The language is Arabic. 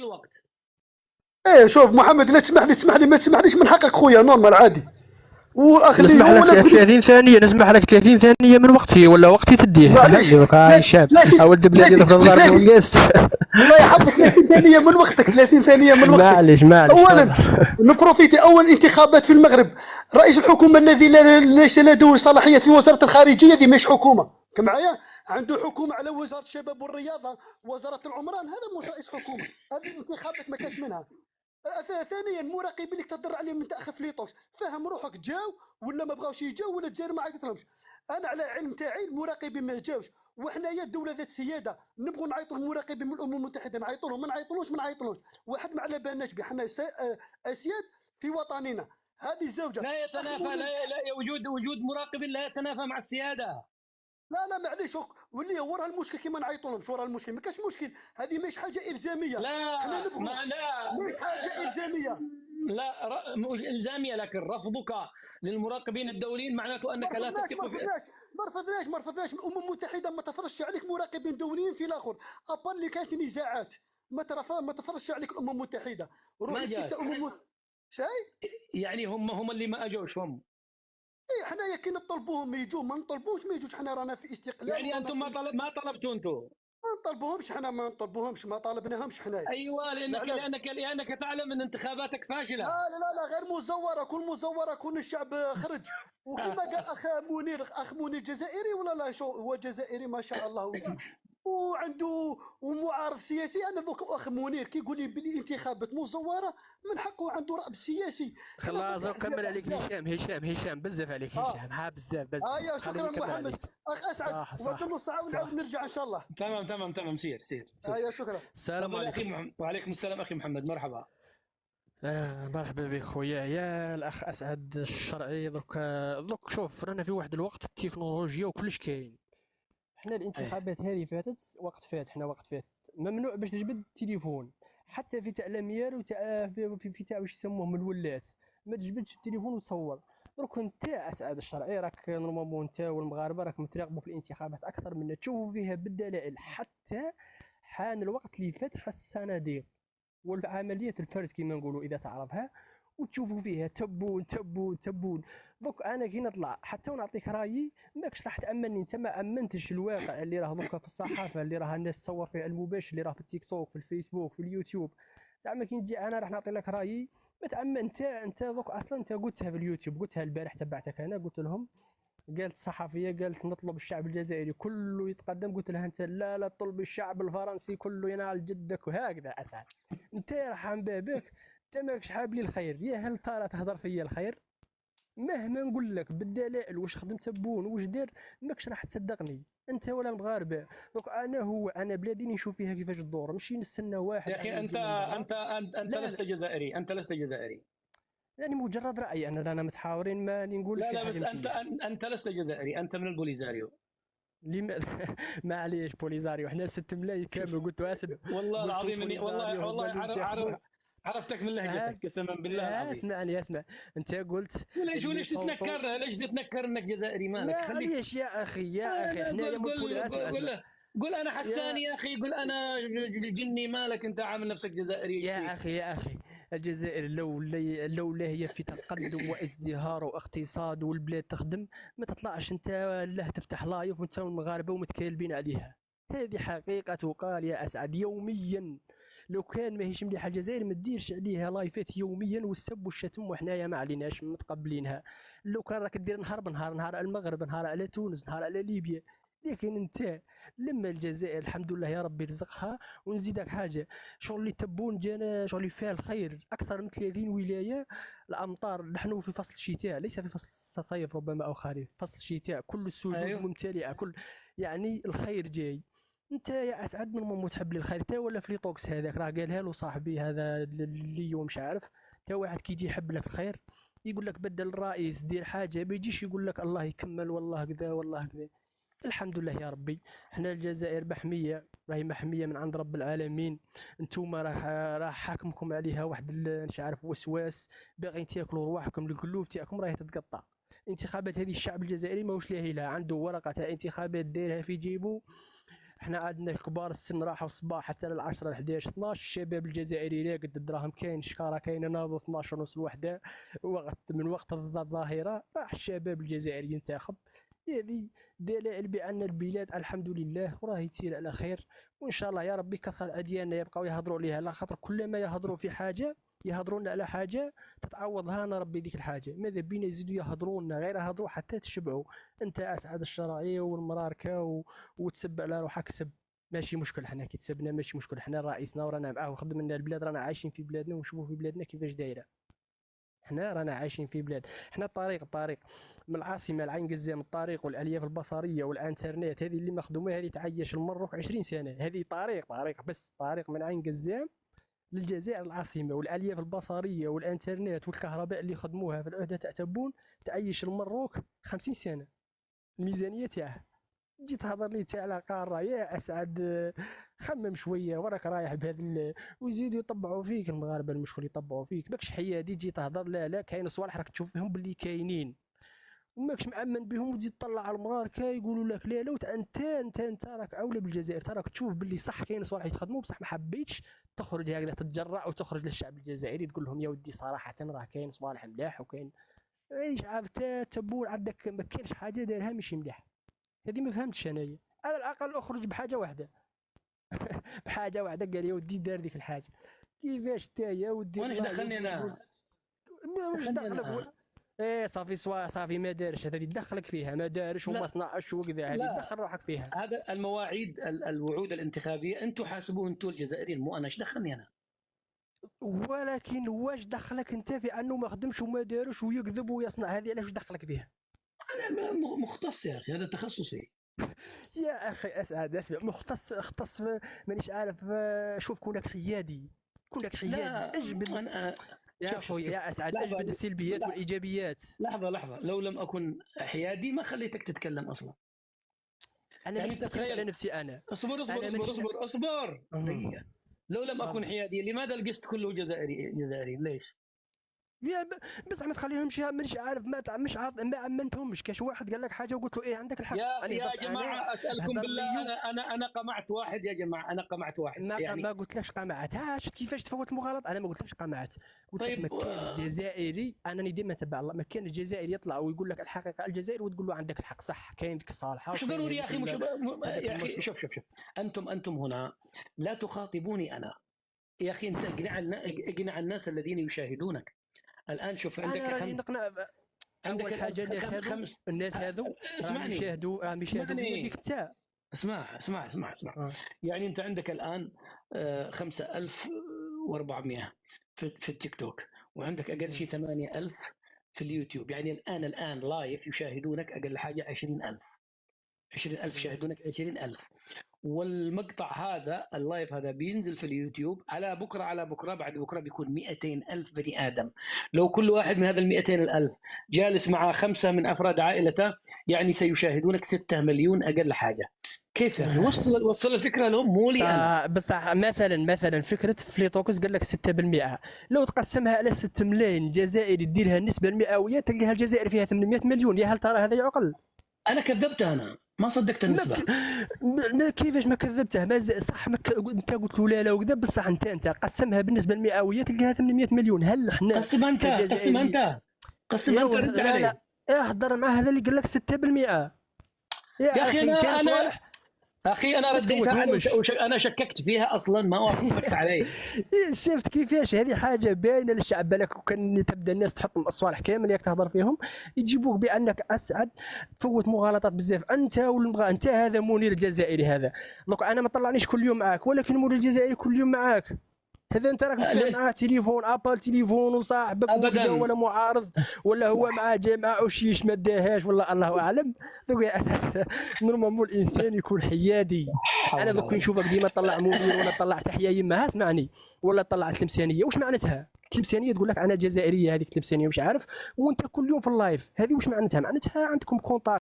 الوقت. ايه شوف محمد، لا تسمح لي تسمح لي ما تسمحليش من حقك خويا، نورمال عادي. واخليه نسمح هو لك ولا تقول 30 ثانية، نسمح لك 30 ثانية من وقتي ولا وقتي تديه. معليش. فهمني دوك هشام، 30 ولد بلادي دوك تضربني 30 ونقصت. الله يحفظك، 30 ثانيه من وقتك، 30 ثانيه من وقتك. معليش اولا صبر. نبروفيتي، اول انتخابات في المغرب، رئيس الحكومه الذي ليس لديه صلاحيه في وزاره الخارجيه دي مش حكومه، معايا؟ عنده حكومه على وزاره الشباب والرياضه، وزاره العمران، هذا مش رئيس حكومه، هذه انتخابات ما كاش منها. ثانيا المراقبين اللي تهضر عليهم من تاخر في ليطوش، فهم روحك جاو ولا ما بغاوش يجاو، ولا الجزائر ما عيطتلهمش. انا على علم تاعي المراقبين ما جاوش، وحنايا الدوله ذات سياده، نبغوا نعيطوا المراقبين من الامم المتحده، نعيطوا لهم، ما نعيطولوش، واحد ما على بالناش به، حنا اسياد في وطننا. هذه الزوجه لا يتنافى، لا وجود مراقب لا يتنافى مع السياده. لا معليش، واللي هو راه المشكل كيما نعيطوا لهم، شو راه المشكل؟ ما كاش مشكل، هذه مش حاجه الزاميه. لا حنا نبغوا، ما لا مش حاجه الزاميه. لا مش الزاميه، لكن رفضك للمراقبين الدوليين معناته ما انك لا رفضناش تثق ما في. رفضناش ما رفضناش الامم المتحده ما تفرضش عليك مراقبين دوليين في الاخر، ابار اللي كانت نزاعات، ما تفرضش عليك الامم المتحده، ما رؤوس جاش ستة شاي. يعني هم اللي ما اجوش هم. اي حنايا كي نطلبوهم يجوا، ما نطلبوش ما يجوش، حنا رانا في استقلال يعني ورانا انتم في. ما طلبتوا انتم. ما نطلبوهمش حنا، ما نطلبوهمش، ما طالبناهمش حنايا. ايوه لانك لا لانك لانك تعلم ان انتخاباتك فاشله. غير مزوره، كل مزوره كل الشعب خرج. وكما قال اخ منير جزائري ولا لا، شو هو جزائري ما شاء الله ولدي، وعنده ومعارض سياسي. انا ذوك اخ منير كي يقول لي بلي انتخابات مزوره، من حقه عنده راي سياسي. حنا خلاص ضد نكمل عليك احزاب. هشام بزاف عليك هشام، ها بزاف يا خليني شكرا نكمل محمد. عليك. اخ اسعد، صح وقت صح نص ساعه ونعاود صح. نرجع ان شاء الله. تمام سير. يا شكرا. السلام تفضل يا اخي عليكم. محمد. وعليكم السلام اخي محمد، مرحبا. مرحبا بك خويا، يا الاخ اسعد الشرعي. درك شوف، رانا في واحد الوقت التكنولوجيا وكلش كاين. حنا ايه الانتخابات هذه فاتت وقت فات ممنوع باش تجبد التليفون، حتى في تاع الاميال وتاع في تاع واش يسموه من الولات، ما تجبدش التليفون وتصور. درك انت اسعد الشرعي راك نورمالمون انت والمغاربه راكم تراقبوا في الانتخابات اكثر منا، تشوفوا فيها بالدلائل. حتى حان الوقت اللي فتح الصناديق والعملية الفرز كما نقولوا إذا تعرفها، وتشوفوا فيها تبون. دوك انا كي نطلع حتى ونعطيك رايي ماكش راح تامني، انت ما امنتش الواقع اللي راه دوكا في الصحافه، اللي راه الناس تصور فيه المباشر، اللي راه في التيك توك في الفيسبوك في اليوتيوب. زعما كي نجي انا راح نعطي لك رايي، ما تامن. انت دوك اصلا انت قلتها في اليوتيوب، قلتها البارح تبعتك انا، قلت لهم، قالت الصحفيه، قالت نطلب الشعب الجزائري كله يتقدم، قلت لها انت لا طلب الشعب الفرنسي كله ينال جدك، وهكذا اسعد. انت يرحم بابك، انت ماكش حاب لي الخير، يا هل ترى تهضر فيا الخير؟ مهما نقول لك بالدلائل واش خدمت بون واش دير، ماكش راح تصدقني انت ولا المغاربه. دونك انا بلادي نشوف فيها كيفاش الدور، ماشي نستنى واحد يا اخي، انت يجي من برا. انت لا لست جزائري، انت لست جزائري. يعني مجرد راي، انا رانا متحاورين، ما نقولش شي لا حاجه بس مش مليحه. انت لست جزائري، انت من البوليزاريو. لماذا؟ معليش بوليزاريو، حنا 6 ملايين كامل، قلت اسمع، والله قلت العظيم اني بوليزاريو والله هما اللي انتخبوا. عرفتك من لهجتك، قسما بالله العظيم. اسمعني اسمع، انت قلت اللي وليش صوتوا. تتنكر؟ ليش تتنكر انك جزائري؟ مالك؟ خليك. معليش يا اخي حنايا قول من قول اسمع قول اسمع. قول قول انا يا حساني يا اخي، قول انا جني، مالك انت عامل نفسك جزائري، ايش فيك؟ يا اخي الجزائر لولا هي في تقدم وازدهار واقتصاد والبلاد تخدم، ما تطلعش انت له تفتح لايف وانت والمغاربه ومتكالبين عليها. هذه حقيقه تقال يا اسعد يوميا. لو كان ماهيش مليحه الجزائر ما ديرش عليها لايفات يوميا والسب والشتم، وحنايا ما عليناش متقبلينها. لو كان راك دير نهار بنهار، نهار على المغرب، نهار على تونس، نهار على ليبيا. لكن انت لما الجزائر الحمد لله يا ربي رزقها. ونزيدك حاجه، شغل اللي تبون جانا شغل فيها الخير اكثر من 30 ولايه. الامطار، نحن في فصل الشتاء ليس في فصل الصيف ربما او خريف، فصل الشتاء كل السدود ايوه. ممتلئه، كل يعني الخير جاي. انت يا اسعد من تحب لي الخير تا ولا فليطوكس هذاك راه قالها له صاحبي هذا اللي يوم مش عارف، تا واحد كي يجي يحب لك الخير يقول لك بدل الرئيس دير حاجه، ما يجيش يقول لك الله يكمل والله كذا والله كذا. الحمد لله يا ربي، حنا الجزائر محميه، راهي محميه من عند رب العالمين. انتوما راه حاكمكم عليها واحد مش عارف وسواس، باغيين تاكلوا رواحكم، القلوب تاعكم راهي تتقطع. انتخابات هذه الشعب الجزائري ماهوش لاهي لها، عنده ورقه تاع انتخابات دايرها في جيبه، حنا عندنا كبار السن راحوا الصباح حتى ل 10 ل 11 12. الشباب الجزائري راقد الدراهم كاين شكاره كاينه ناضوا 12 ونص الوحده من وقت الظاهره راح الشباب الجزائري ينتخب. هذه دلائل بان البلاد الحمد لله وراهي تسير على خير، وان شاء الله يا ربي كثر الاديان يبقاو يهضروا عليها، على خاطر كلما يهضروا في حاجه يهضرون على حاجه تتعوضها انا ربي ديك الحاجه. ماذا بينا يزيدوا يهضرونا غير يهضروا حتى تشبعوا. انت اسعد الشرعيه والمراركه وتسب على روحك سب ماشي مشكل، حنا كي تسبنا ماشي مشكل، حنا رئيسنا ورانا معاه وخدم لنا البلاد، رانا عايشين في بلادنا ونشوفوا في بلادنا كيفاش دايره. حنا رانا عايشين في بلاد، حنا الطريق من العاصمه لعين قزام، الطريق والالياف البصريه والانترنت هذه اللي مخدومه هذه تعيش المروك 20 سنه. هذه طريق بس، طريق من عين قزام للجزائر العاصمه، والالياف البصريه والانترنت والكهرباء اللي خدموها في العهده تاع تبون تعيش المروك 50 سنه الميزانيه تاعها. تجي تهضر لي تاع على قاره يا اسعد، خمم شويه وراك رايح بهذا ويزيدوا يطبعوا فيك المغاربه المشكل يطبعوا فيك. ماكش حيادي تجي تهضر، لا كاين صوالح راك تشوف فيهم باللي كاينين وماكش مأمن بهم، وتزيد تطلع على المغاركه يقولوا لك لا انت راك اولى بالجزائر، راك تشوف باللي صح كاين صوالح يتخدموا بصح ما حبيتش تخرج هكذا تتجرأ وتخرج للشعب الجزائري تقول لهم يا ودي صراحه راه كاين صوالح ملاح وكاين ايش عارف تبون عندك ما كاينش حاجه دايرها ماشي مليح. هذه ما فهمتش انايا. على الاقل اخرج بحاجه واحده بحاجه واحده قال يا ودي دار ديك الحاجه. كيفاش تا يا ودي وانا دخلني انا ايه صافي ما دارش هذا اللي دخلك فيها، ما دارش وما صنعش وكذا، هذه دخل روحك فيها. هذا المواعيد الوعود الانتخابيه انتم حاسبوه انتم الجزائريين، مو انا. ايش دخلني انا؟ ولكن واش دخلك انت في انه ما خدمش وما دارش ويكذب ويصنع؟ هذه علاش دخلك فيها؟ انا مختص يا اخي، هذا تخصصي يا اخي اسعد اسمع، اختص مانيش عارف. شوف كونك حيادي اجبد يا اخوي يا اسعد، اجبد السلبيات والايجابيات. لحظه لو لم اكن حيادي ما خليتك تتكلم اصلا. انا يعني تتخيل على نفسي انا. اصبر دقيقه. لو لم اكن حيادي لماذا القسط كله جزائري ليش؟ بس ما تخليهمش مانيش عارف مش عارف ما امنتهمش. كاش واحد قال لك حاجه وقلت له ايه عندك الحق. يا جماعه اسالكم بالله، انا قمعت واحد يا جماعه، انا قمعت واحد يعني ما قلت لكش قمعت. شفت كيفاش تفوت المغالطه؟ انا ما قلت لكش قمعت، قلت لك ما كان الجزائري. انا ديما تبع الله، ما كان الجزائري يطلع ويقول لك الحقيقه الجزائري وتقول له عندك الحق صح كاين ديك الصالحه. مش ضروري يا اخي، يا اخي شوف انتم هنا لا تخاطبوني انا يا اخي. انت اقنع الناس الذين يشاهدونك الان. شوف عندك حاجه الناس هذو اسمعني يشاهدوا ديك التاع. اسمع يعني انت عندك الان 5400 في التيك توك، وعندك اقل شيء 8000 في اليوتيوب. يعني الان لايف يشاهدونك اقل حاجه 20000 يشاهدونك 20000. والمقطع هذا اللايف هذا بينزل في اليوتيوب على بكرة بعد بكرة بيكون 200,000 بني آدم. لو كل واحد من هذا 200,000 جالس مع 5 من أفراد عائلته يعني سيشاهدونك 6 مليون أقل حاجة. كيف يعني؟ وصل الفكرة لهم مو لي أنا. بس مثلا فكرة فليتوكس قال لك 6%، لو تقسمها على 6 ملايين جزائري ديرها النسبة المئوية تلقاها الجزائر فيها 800 مليون. يا هل ترى هذا يعقل؟ أنا كذبتها، أنا ما صدقت النسبة. كيفاش ما كذبته؟ ما صح انت قلت له لا وكذا، بصح انت قسمها بالنسبه المئويه تلقاها 800 مليون. هل احنا قسمها انت رد علي. لا اهضر مع هذا اللي قال لك 6%. يا اخي انا رديتها انا شككت فيها اصلا، ما وافقت عليه. شفت كيفاش؟ هذه حاجه باينه للشعب. بالك وكان تبدا الناس تحط الصوالح كامل ياك تهضر فيهم يجيبوك بانك اسعد تفوت مغالطات بزاف. انت هذا منير الجزائري هذا. دونك انا ما طلعنيش كل يوم معاك، ولكن منير الجزائري كل يوم معاك. هذا انت راك متفاهم معاه تليفون ابل تليفون وصاحبك ولا معارض، ولا هو معاه جاي معاه وشيش ما داهاش ولا الله اعلم. دوك يا اساس نورمالمون الانسان يكون حيادي. انا دوك نشوفك ديما طلع منير ولا طلع تحيه يما اسمعني، ولا طلع تلمسانيه. واش معناتها تلمسانيه؟ تقول لك انا جزائريه هذيك تلمسانيه مش عارف، وانت كل يوم في اللايف. هذه واش معناتها؟ معناتها عندكم كونطاكت.